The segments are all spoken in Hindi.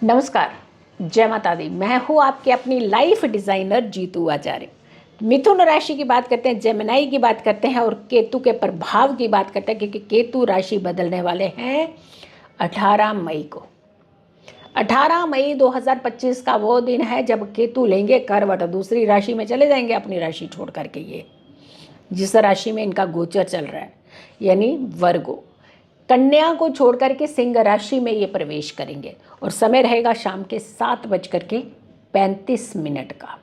नमस्कार, जय माता दी। मैं हूँ आपके अपनी लाइफ डिज़ाइनर जीतू आचार्य। मिथुन राशि की बात करते हैं, जेमिनाई की बात करते हैं और केतु के प्रभाव की बात करते हैं, क्योंकि केतु राशि बदलने वाले हैं 18 मई को। 18 मई 2025 का वो दिन है जब केतु लेंगे करवट, दूसरी राशि में चले जाएंगे अपनी राशि छोड़ करके। ये जिस राशि में इनका गोचर चल रहा है यानी वर्गो, कन्या को छोड़ करके सिंह राशि में ये प्रवेश करेंगे और समय रहेगा शाम के 7:35 का।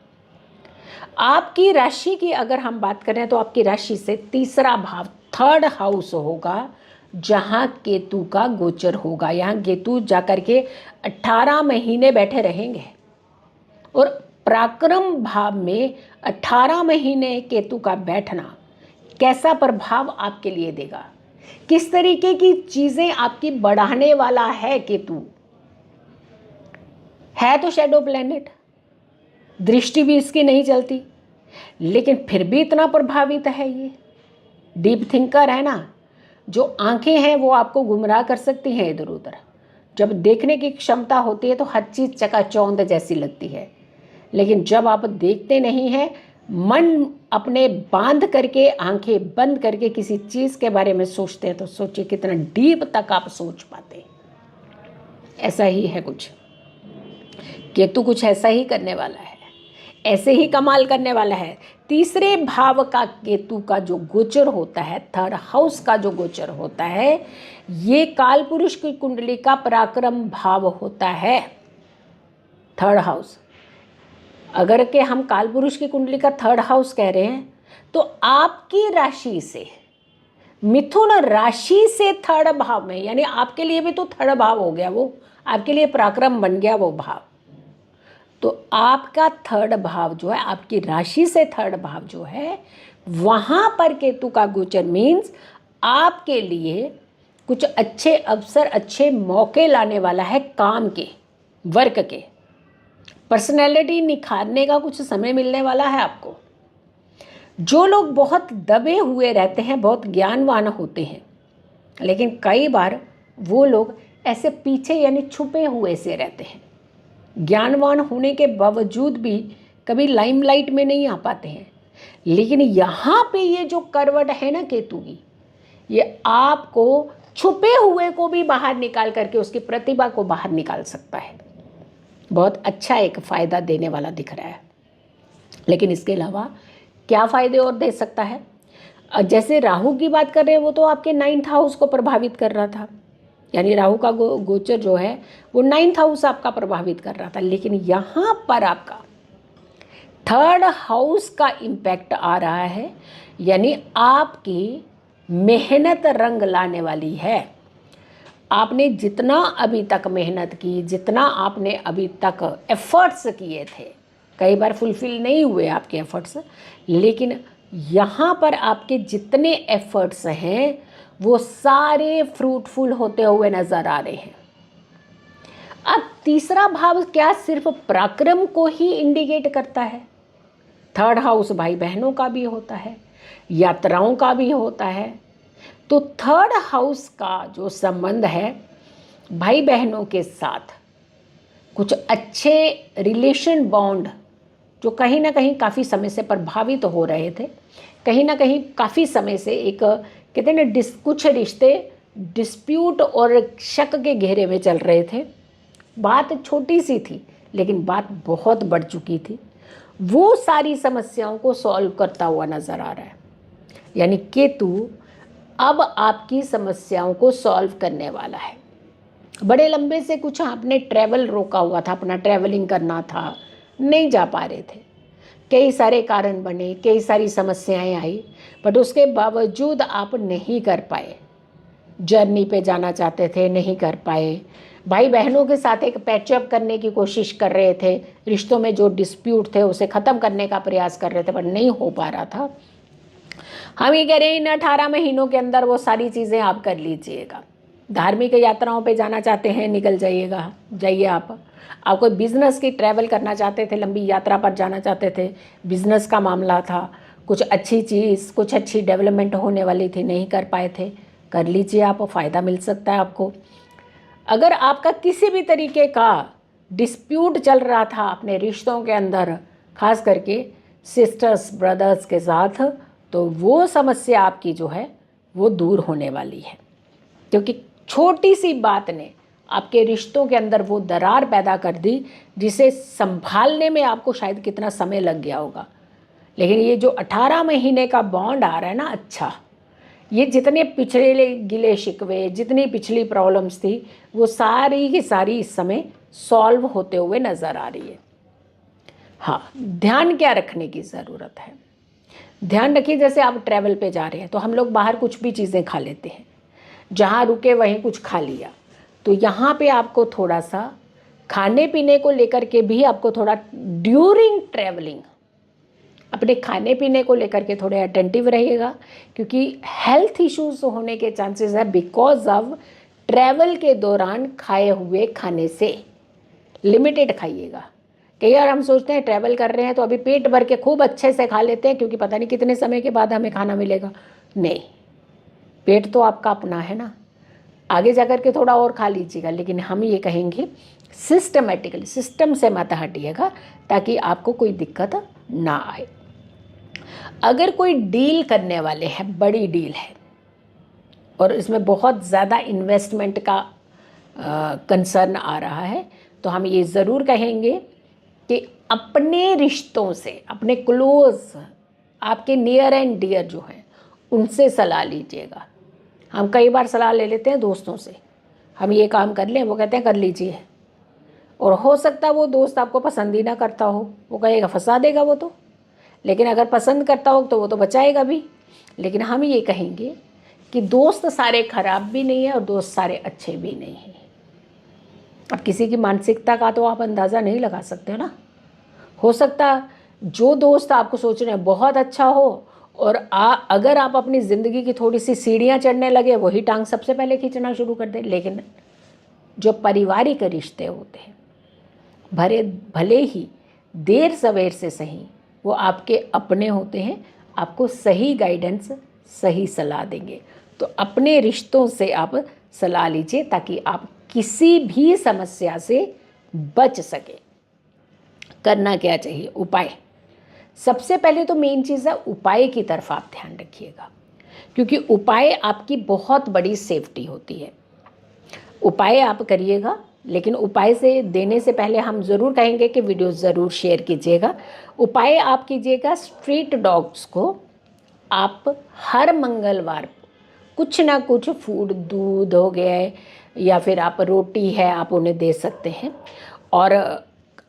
आपकी राशि की अगर हम बात करें तो आपकी राशि से तीसरा भाव, थर्ड हाउस होगा, जहां केतु का गोचर होगा। यहाँ केतु जाकर के 18 महीने बैठे रहेंगे और पराक्रम भाव में 18 महीने केतु का बैठना कैसा प्रभाव आपके लिए देगा, किस तरीके की चीजें आपकी बढ़ाने वाला है। केतु है तो शैडो प्लेनेट, दृष्टि भी इसकी नहीं चलती, लेकिन फिर भी इतना प्रभावित है। ये डीप थिंकर है ना, जो आंखें हैं वो आपको गुमराह कर सकती हैं इधर उधर। जब देखने की क्षमता होती है तो हर चीज़ चकाचौंध जैसी लगती है, लेकिन जब आप देखते नहीं हैं, मन अपने बांध करके, आंखें बंद करके किसी चीज़ के बारे में सोचते हैं, तो सोचिए कितना डीप तक आप सोच पाते हैं। ऐसा ही है कुछ, केतु कुछ ऐसा ही करने वाला है, ऐसे ही कमाल करने वाला है। तीसरे भाव का केतु का जो गोचर होता है, थर्ड हाउस का जो गोचर होता है, ये काल पुरुष की कुंडली का पराक्रम भाव होता है। थर्ड हाउस, अगर के हम काल पुरुष की कुंडली का थर्ड हाउस कह रहे हैं, तो आपकी राशि से, मिथुन राशि से थर्ड भाव में, यानी आपके लिए भी तो थर्ड भाव हो गया, वो आपके लिए पराक्रम बन गया वो भाव। तो आपका थर्ड भाव जो है, आपकी राशि से थर्ड भाव जो है, वहां पर केतु का गोचर मीन्स आपके लिए कुछ अच्छे अवसर, अच्छे मौके लाने वाला है, काम के, वर्क के, पर्सनैलिटी निखारने का कुछ समय मिलने वाला है आपको। जो लोग बहुत दबे हुए रहते हैं, बहुत ज्ञानवान होते हैं, लेकिन कई बार वो लोग ऐसे पीछे यानी छुपे हुए से रहते हैं, ज्ञानवान होने के बावजूद भी कभी लाइमलाइट में नहीं आ पाते हैं। लेकिन यहाँ पे ये जो करवट है ना केतु की, ये आपको छुपे हुए को भी बाहर निकाल करके उसकी प्रतिभा को बाहर निकाल सकता है। बहुत अच्छा एक फ़ायदा देने वाला दिख रहा है। लेकिन इसके अलावा क्या फ़ायदे और दे सकता है? जैसे राहु की बात कर रहे हैं, वो तो आपके 9th हाउस को प्रभावित कर रहा था, यानी राहु का गोचर जो है वो 9th हाउस आपका प्रभावित कर रहा था। लेकिन यहाँ पर आपका थर्ड हाउस का इम्पैक्ट आ रहा है, यानी आपकी मेहनत रंग लाने वाली है। आपने जितना अभी तक मेहनत की, जितना आपने अभी तक एफर्ट्स किए थे, कई बार फुलफिल नहीं हुए आपके एफर्ट्स, लेकिन यहाँ पर आपके जितने एफर्ट्स हैं वो सारे फ्रूटफुल होते हुए नजर आ रहे हैं। अब तीसरा भाव क्या सिर्फ पराक्रम को ही इंडिकेट करता है? थर्ड हाउस भाई बहनों का भी होता है, यात्राओं का भी होता है। तो थर्ड हाउस का जो संबंध है भाई बहनों के साथ, कुछ अच्छे रिलेशन बॉन्ड जो कहीं ना कहीं काफ़ी समय से प्रभावित हो रहे थे, कहीं ना कहीं काफ़ी समय से एक कहते हैं ना, कुछ रिश्ते डिस्प्यूट और शक के घेरे में चल रहे थे। बात छोटी सी थी लेकिन बात बहुत बढ़ चुकी थी। वो सारी समस्याओं को सॉल्व करता हुआ नज़र आ रहा है, यानी केतु अब आपकी समस्याओं को सॉल्व करने वाला है। बड़े लंबे से कुछ आपने ट्रैवल रोका हुआ था, अपना ट्रैवलिंग करना था, नहीं जा पा रहे थे, कई सारे कारण बने, कई सारी समस्याएं आई, बट उसके बावजूद आप नहीं कर पाए। जर्नी पे जाना चाहते थे, नहीं कर पाए। भाई बहनों के साथ एक पैचअप करने की कोशिश कर रहे थे, रिश्तों में जो डिस्प्यूट थे उसे ख़त्म करने का प्रयास कर रहे थे, पर नहीं हो पा रहा था। हम ये कह रहे हैं इन 18 महीनों के अंदर वो सारी चीज़ें आप कर लीजिएगा। धार्मिक यात्राओं पे जाना चाहते हैं, निकल जाइएगा, जाइए। आप कोई बिज़नेस की ट्रैवल करना चाहते थे, लंबी यात्रा पर जाना चाहते थे, बिज़नेस का मामला था, कुछ अच्छी चीज़, कुछ अच्छी डेवलपमेंट होने वाली थी, नहीं कर पाए थे, कर लीजिए आप, फ़ायदा मिल सकता है आपको। अगर आपका किसी भी तरीके का डिस्प्यूट चल रहा था अपने रिश्तों के अंदर, खास करके सिस्टर्स ब्रदर्स के साथ, तो वो समस्या आपकी जो है वो दूर होने वाली है। क्योंकि छोटी सी बात ने आपके रिश्तों के अंदर वो दरार पैदा कर दी जिसे संभालने में आपको शायद कितना समय लग गया होगा। लेकिन ये जो 18 महीने का बॉन्ड आ रहा है ना, अच्छा, ये जितने पिछले गिले शिकवे, जितनी पिछली प्रॉब्लम्स थी, वो सारी की सारी इस समय सॉल्व होते हुए नज़र आ रही है। हाँ, ध्यान क्या रखने की ज़रूरत है? ध्यान रखिए, जैसे आप ट्रैवल पे जा रहे हैं तो हम लोग बाहर कुछ भी चीज़ें खा लेते हैं, जहाँ रुके वहीं कुछ खा लिया। तो यहाँ पे आपको थोड़ा सा खाने पीने को लेकर के भी आपको थोड़ा ड्यूरिंग ट्रैवलिंग अपने खाने पीने को लेकर के थोड़े अटेंटिव रहिएगा, क्योंकि हेल्थ इश्यूज होने के चांसेस है बिकॉज ऑफ ट्रैवल के दौरान खाए हुए खाने से। लिमिटेड खाइएगा। कई बार हम सोचते हैं ट्रैवल कर रहे हैं तो अभी पेट भर के खूब अच्छे से खा लेते हैं, क्योंकि पता नहीं कितने समय के बाद हमें खाना मिलेगा। नहीं, पेट तो आपका अपना है ना, आगे जाकर के थोड़ा और खा लीजिएगा। लेकिन हम ये कहेंगे सिस्टमेटिकली, सिस्टम से मत हटिएगा ताकि आपको कोई दिक्कत ना आए। अगर कोई डील करने वाले हैं, बड़ी डील है और इसमें बहुत ज़्यादा इन्वेस्टमेंट का कंसर्न आ रहा है, तो हम ये ज़रूर कहेंगे कि अपने रिश्तों से, अपने क्लोज, आपके नियर एंड डियर जो हैं, उनसे सलाह लीजिएगा। हम कई बार सलाह ले लेते हैं दोस्तों से, हम ये काम कर लें, वो कहते हैं कर लीजिए, और हो सकता है वो दोस्त आपको पसंद ही ना करता हो, वो कहेगा फंसा देगा वो तो। लेकिन अगर पसंद करता हो तो वो तो बचाएगा भी। लेकिन हम ये कहेंगे कि दोस्त सारे खराब भी नहीं है और दोस्त सारे अच्छे भी नहीं हैं। अब किसी की मानसिकता का तो आप अंदाज़ा नहीं लगा सकते हो ना। हो सकता जो दोस्त आपको सोच रहे हैं बहुत अच्छा हो, और अगर आप अपनी ज़िंदगी की थोड़ी सी सीढ़ियाँ चढ़ने लगे, वही टांग सबसे पहले खींचना शुरू कर दे। लेकिन जो पारिवारिक रिश्ते होते हैं, भले ही देर सवेर से सही, वो आपके अपने होते हैं, आपको सही गाइडेंस, सही सलाह देंगे। तो अपने रिश्तों से आप सलाह लीजिए ताकि आप किसी भी समस्या से बच सके। करना क्या चाहिए? उपाय। सबसे पहले तो मेन चीज़ है उपाय की तरफ आप ध्यान रखिएगा, क्योंकि उपाय आपकी बहुत बड़ी सेफ्टी होती है। उपाय आप करिएगा, लेकिन उपाय से देने से पहले हम ज़रूर कहेंगे कि वीडियो ज़रूर शेयर कीजिएगा। उपाय आप कीजिएगा, स्ट्रीट डॉग्स को आप हर मंगलवार कुछ ना कुछ फूड, दूध हो गया है या फिर आप रोटी है, आप उन्हें दे सकते हैं। और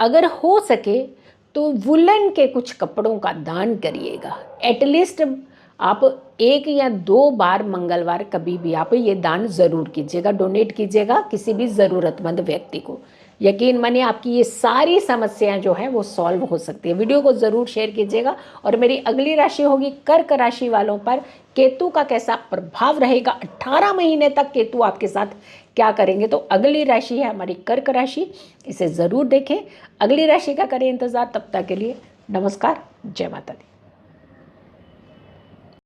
अगर हो सके तो वुलन के कुछ कपड़ों का दान करिएगा। एटलीस्ट आप 1 या 2 बार मंगलवार कभी भी आप ये दान ज़रूर कीजिएगा, डोनेट कीजिएगा किसी भी ज़रूरतमंद व्यक्ति को। यकीन मानिए आपकी ये सारी समस्याएं जो हैं वो सॉल्व हो सकती है। वीडियो को ज़रूर शेयर कीजिएगा। और मेरी अगली राशि होगी कर्क राशि वालों पर। केतु का कैसा प्रभाव रहेगा, 18 महीने तक केतु आपके साथ क्या करेंगे, तो अगली राशि है हमारी कर्क राशि। इसे ज़रूर देखें, अगली राशि का करें इंतज़ार। तब तक के लिए नमस्कार, जय माता दी।